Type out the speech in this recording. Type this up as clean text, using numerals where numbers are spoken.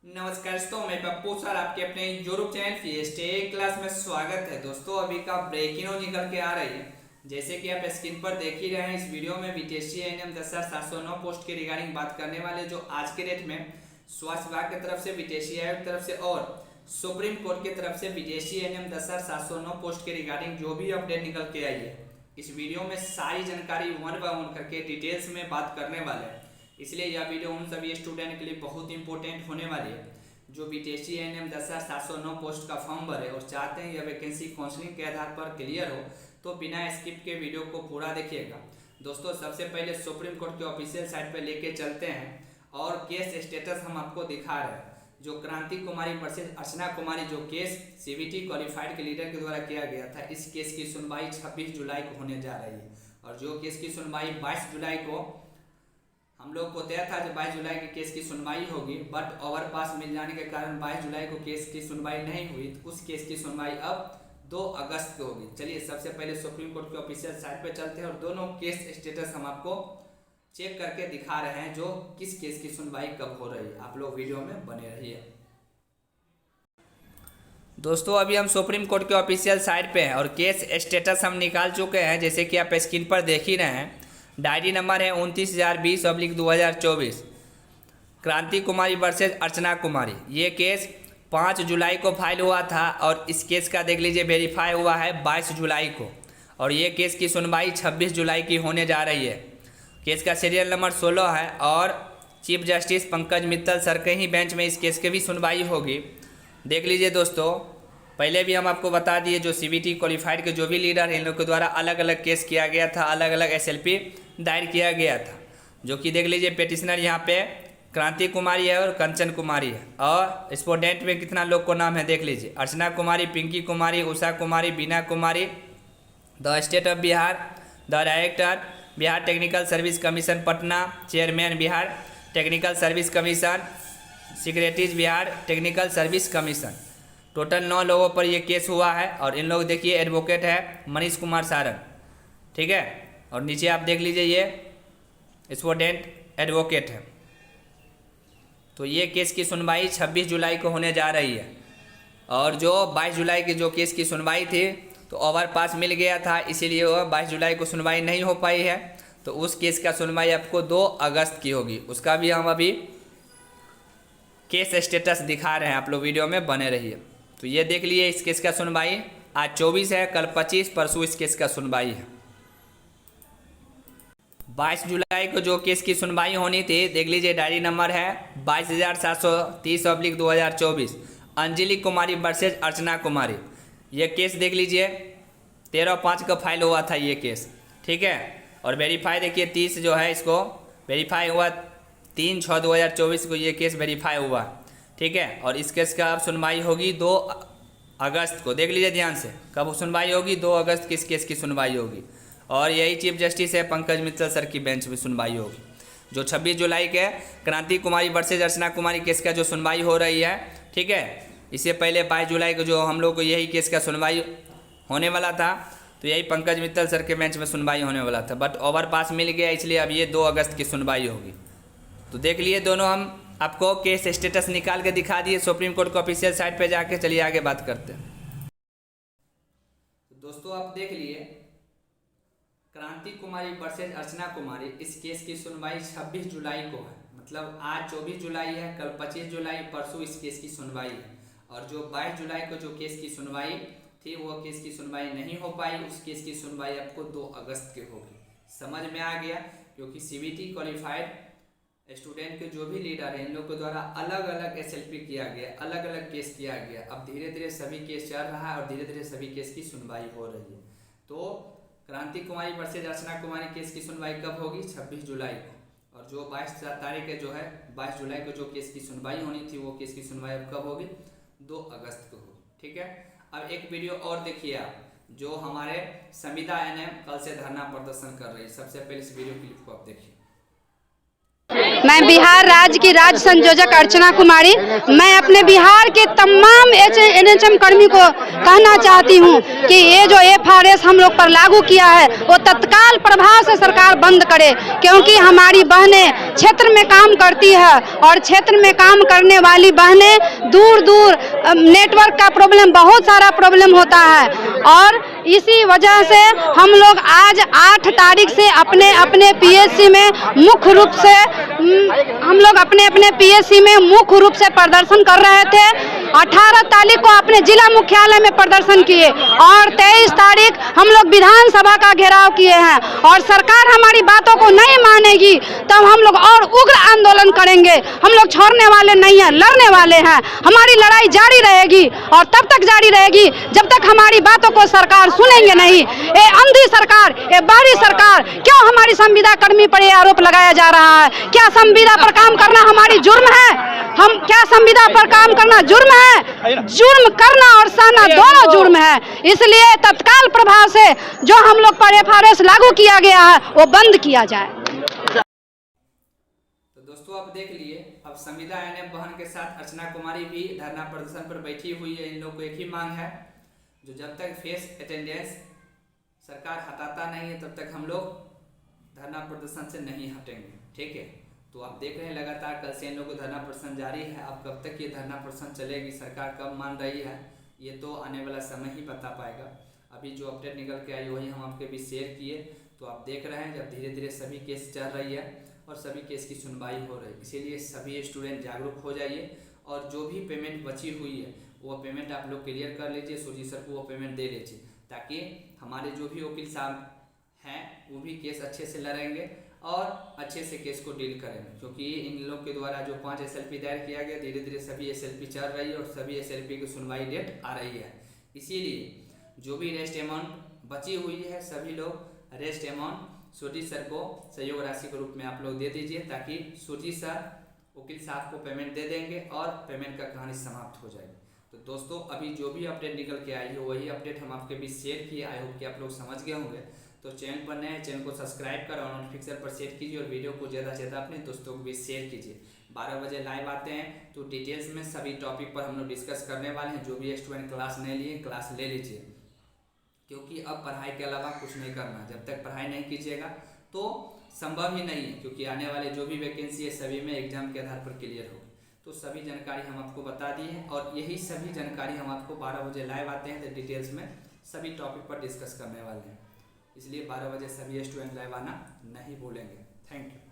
नमस्कार दोस्तों, मैं पप्पू सर आपके अपने यूट्यूब चैनल फीएसटे क्लास में स्वागत है। दोस्तों अभी का ब्रेकिंग न्यूज निकल के आ रही है। जैसे कि आप स्क्रीन पर देख ही रहे हैं, इस वीडियो में बीटीएससी एएनएम 10,709 पोस्ट के रिगार्डिंग बात करने वाले, जो आज के डेट में स्वास्थ्य विभाग की तरफ से, बीटीएससी आयोग की तरफ से और सुप्रीम कोर्ट की तरफ से बीटीएससी एएनएम 10,709 पोस्ट के रिगार्डिंग जो भी अपडेट निकल के आई है, इस वीडियो में सारी जानकारी वन बाय वन करके डिटेल्स में बात करने वाले हैं। इसलिए यह वीडियो उन सभी स्टूडेंट के लिए बहुत इंपॉर्टेंट होने वाली है जो बीटीएससी एएनएम 10,709 पोस्ट का फॉर्म भरे और चाहते हैं यह वैकेंसी काउंसलिंग के आधार पर क्लियर हो, तो बिना स्किप के वीडियो को पूरा देखिएगा। दोस्तों सबसे पहले सुप्रीम कोर्ट के ऑफिशियल साइट पर लेके चलते हैं और केस स्टेटस हम आपको दिखा रहे हैं। जो क्रांति कुमारी वर्सेस अर्चना कुमारी, जो केस सीबीटी क्वालिफाइड के लीडर के द्वारा किया गया था, इस केस की सुनवाई 26 जुलाई को होने जा रही है। और जो केस की सुनवाई 22 जुलाई को हम लोग को तय था, जो 22 जुलाई के केस की सुनवाई होगी, बट ओवरपास मिल जाने के कारण 22 जुलाई को केस की सुनवाई नहीं हुई। तो उस केस की सुनवाई अब 2 अगस्त को होगी। चलिए सबसे पहले सुप्रीम कोर्ट के ऑफिशियल साइट पे चलते हैं और दोनों केस स्टेटस हम आपको चेक करके दिखा रहे हैं, जो किस केस की सुनवाई कब हो रही है। आप लोग वीडियो में बने रहिए। दोस्तों अभी हम सुप्रीम कोर्ट के ऑफिशियल साइट पे हैं और केस स्टेटस हम निकाल चुके हैं, जैसे कि आप स्क्रीन पर देख ही रहे हैं। डायरी नंबर है 29,020/2024, क्रांति कुमारी वर्सेस अर्चना कुमारी। ये केस 5 जुलाई को फाइल हुआ था और इस केस का देख लीजिए वेरीफाई हुआ है 22 जुलाई को, और ये केस की सुनवाई 26 जुलाई की होने जा रही है। केस का सीरियल नंबर 16 है और chief justice Pankaj Mittal sir के ही बेंच में इस केस की भी सुनवाई होगी। देख लीजिए दोस्तों, पहले भी हम आपको बता दिए, जो सीबीटी क्वालिफाइड के जो भी लीडर हैं, इन लोग के द्वारा अलग अलग केस किया गया था, अलग अलग एसएलपी दायर किया गया था। जो कि देख लीजिए पेटिशनर यहाँ पे क्रांति कुमारी है और कंचन कुमारी है, और स्पोडेंट में कितना लोग को नाम है देख लीजिए। Archana Kumari, Pinki Kumari, Usha Kumari, Beena Kumari, the state of Bihar, the director Bihar technical service commission Patna, chairman Bihar technical service commission, secretaries Bihar technical service commission. Total 9 लोगों पर यह केस हुआ है। और इन लोग देखिए एडवोकेट है मनीष कुमार सारंग, ठीक है। और नीचे आप देख लीजिए ये स्टूडेंट एडवोकेट है। तो ये केस की सुनवाई 26 जुलाई को होने जा रही है। और जो 22 जुलाई की जो केस की सुनवाई थी, तो ओवरपास मिल गया था, इसीलिए वह 22 जुलाई को सुनवाई नहीं हो पाई है। तो उस केस का सुनवाई आपको 2 अगस्त की होगी। उसका भी हम अभी केस स्टेटस दिखा रहे हैं, आप लोग वीडियो में बने रहिए। तो ये देख लिए इस केस का सुनवाई आज 24 है, कल 25, परसों इस केस का सुनवाई है। 22 जुलाई को जो केस की सुनवाई होनी थी, देख लीजिए डायरी नंबर है 22,730/2024, अंजलि कुमारी वर्सेज अर्चना कुमारी। ये केस देख लीजिए 13/5 का फाइल हुआ था ये केस, ठीक है। और वेरीफाई देखिए 30 जो है इसको वेरीफाई हुआ, 3/6/2024 को ये केस वेरीफाई हुआ, ठीक है। और इस केस का अब सुनवाई होगी 2 अगस्त को। देख लीजिए ध्यान से, कब सुनवाई होगी, 2 अगस्त की इस केस की सुनवाई होगी। और यही चीफ जस्टिस है पंकज मित्तल सर की बेंच में सुनवाई होगी। जो 26 जुलाई के क्रांति कुमारी वर्सेज अर्चना कुमारी केस का जो सुनवाई हो रही है, ठीक है। इससे पहले 22 जुलाई को जो हम लोग को यही केस का सुनवाई होने वाला था, तो यही पंकज मित्तल सर के बेंच में सुनवाई होने वाला था, बट ओवरपास मिल गया, इसलिए अब ये 2 अगस्त की सुनवाई होगी। तो देख लिए दोनों हम आपको केस स्टेटस निकाल के दिखा दिए सुप्रीम कोर्ट के ऑफिशियल साइट पे जाके। चलिए आगे बात करते हैं। तो दोस्तों आप देख लिए क्रांति कुमारी वर्सेज अर्चना कुमारी, इस केस की सुनवाई 26 जुलाई को है। मतलब आज 24 जुलाई है, कल 25 जुलाई, परसों इस केस की सुनवाई है। और जो 22 जुलाई को जो केस की सुनवाई थी, वो केस की सुनवाई नहीं हो पाई। उस केस की सुनवाई आपको 2 अगस्त के होगी। समझ में आ गया? क्योंकि सीबीटी क्वालिफाइड स्टूडेंट के जो भी लीडर हैं, इन लोग के द्वारा अलग अलग एसएलपी किया गया, अलग अलग केस किया गया। अब धीरे धीरे सभी केस चल रहा है और धीरे धीरे सभी केस की सुनवाई हो रही है। तो क्रांति कुमारी वर्सेज अर्चना कुमारी केस की सुनवाई कब होगी? 26 जुलाई को। और जो 22 तारीख है, जो है 22 जुलाई को जो केस की सुनवाई होनी थी, वो केस की सुनवाई अब कब होगी? 2 अगस्त को होगी, ठीक है। अब एक वीडियो और देखिए आप, जो हमारे संविदा एएनएम कल से धरना प्रदर्शन कर रही है। सबसे पहले इस वीडियो क्लिप को आप देखिए। मैं बिहार राज्य की राज्य संयोजक अर्चना कुमारी। मैं अपने बिहार के तमाम एनएचएम कर्मी को कहना चाहती हूँ कि ये जो एफआरएस हम लोग पर लागू किया है वो तत्काल प्रभाव से सरकार बंद करे, क्योंकि हमारी बहनें क्षेत्र में काम करती है और क्षेत्र में काम करने वाली बहनें दूर दूर नेटवर्क का प्रॉब्लम, बहुत सारा प्रॉब्लम होता है। और इसी वजह से हम लोग आज 8 तारीख से अपने अपने पीएससी में मुख्य रूप से पीएससी में मुख्य रूप से प्रदर्शन कर रहे थे। 18 तारीख को अपने जिला मुख्यालय में प्रदर्शन किए और 23 तारीख हम लोग विधानसभा का घेराव किए हैं। और सरकार हमारी बातों को नहीं मानेगी तब हम लोग और उग्र आंदोलन करेंगे। हम लोग छोड़ने वाले नहीं हैं, लड़ने वाले हैं। हमारी लड़ाई जारी रहेगी और तब तक जारी रहेगी जब तक हमारी बातों को सरकार सुनेंगे नहीं। ये अंधी सरकार, ये बाहरी सरकार, क्यों हमारी संविदा कर्मी पर ये आरोप लगाया जा रहा है? क्या संविदा पर काम करना हमारी जुर्म है? हम क्या संविदा पर काम करना जुर्म है? जुर्म करना और सहना दोनों जुर्म है। इसलिए तत्काल प्रभाव से जो हम लोग पर एफआरएस लागू किया गया है वो बंद किया जाए। तो दोस्तों आप देख लिए, अब संविदा एनएम बहन के साथ अर्चना कुमारी भी धरना प्रदर्शन पर बैठी हुई है। इन लोगों को एक ही मांग है, जो जब तक फेस अटेंडेंस सरकार हटाता नहीं है तब तक हम लोग धरना प्रदर्शन से नहीं हटेंगे। ठीक है, तो आप देख रहे हैं लगातार कल से इन लोगों को धरना प्रदर्शन जारी है। अब कब तक ये धरना प्रदर्शन चलेगी, सरकार कब मान रही है, ये तो आने वाला समय ही बता पाएगा। अभी जो अपडेट निकल के आई वही हम आपके बीच शेयर किए। तो आप देख रहे हैं जब धीरे धीरे सभी केस चल रही है और सभी केस की सुनवाई हो रही है, इसीलिए सभी स्टूडेंट जागरूक हो जाइए और जो भी पेमेंट बची हुई है वो पेमेंट आप लोग क्लियर कर लीजिए। सूजी सर को वो पेमेंट दे लीजिए, ताकि हमारे जो भी वकील साहब हैं वो भी केस अच्छे से लड़ेंगे और अच्छे से केस को डील करेंगे। क्योंकि इन लोग के द्वारा जो 5 SLP दायर किया गया, धीरे धीरे सभी SLP चल रही है और सभी SLP की सुनवाई डेट आ रही है। इसीलिए जो भी रेस्ट अमाउंट बची हुई है सभी लोग रेस्ट अमाउंट सूजी सर को सहयोग राशि के रूप में आप लोग दे दीजिए, ताकि सूजी सर वकील साहब को पेमेंट दे देंगे और पेमेंट का कहानी समाप्त हो जाएगी। तो दोस्तों अभी जो भी अपडेट निकल के आई है वही अपडेट हम आपके बीच शेयर किए। आई होप कि आप लोग समझ गए होंगे। तो चैनल पर नए, चैनल को सब्सक्राइब कर और नोटिफिकेशन पर सेट कीजिए और वीडियो को ज़्यादा से ज़्यादा अपने दोस्तों को भी शेयर कीजिए। 12 बजे लाइव आते हैं तो डिटेल्स में सभी टॉपिक पर हम लोग डिस्कस करने वाले हैं। जो भी स्टूडेंट क्लास नहीं लिए क्लास ले लीजिए, क्योंकि अब पढ़ाई के अलावा कुछ नहीं करना। जब तक पढ़ाई नहीं कीजिएगा तो संभव ही नहीं है, क्योंकि आने वाले जो भी वैकेंसी है सभी में एग्जाम के आधार पर क्लियर होगी। तो सभी जानकारी हम आपको बता दी है और यही सभी जानकारी हम आपको 12 बजे लाइव आते हैं तो डिटेल्स में सभी टॉपिक पर डिस्कस करने वाले हैं। इसलिए 12 बजे सभी स्टूडेंट लाइव आना नहीं भूलेंगे। Thank you.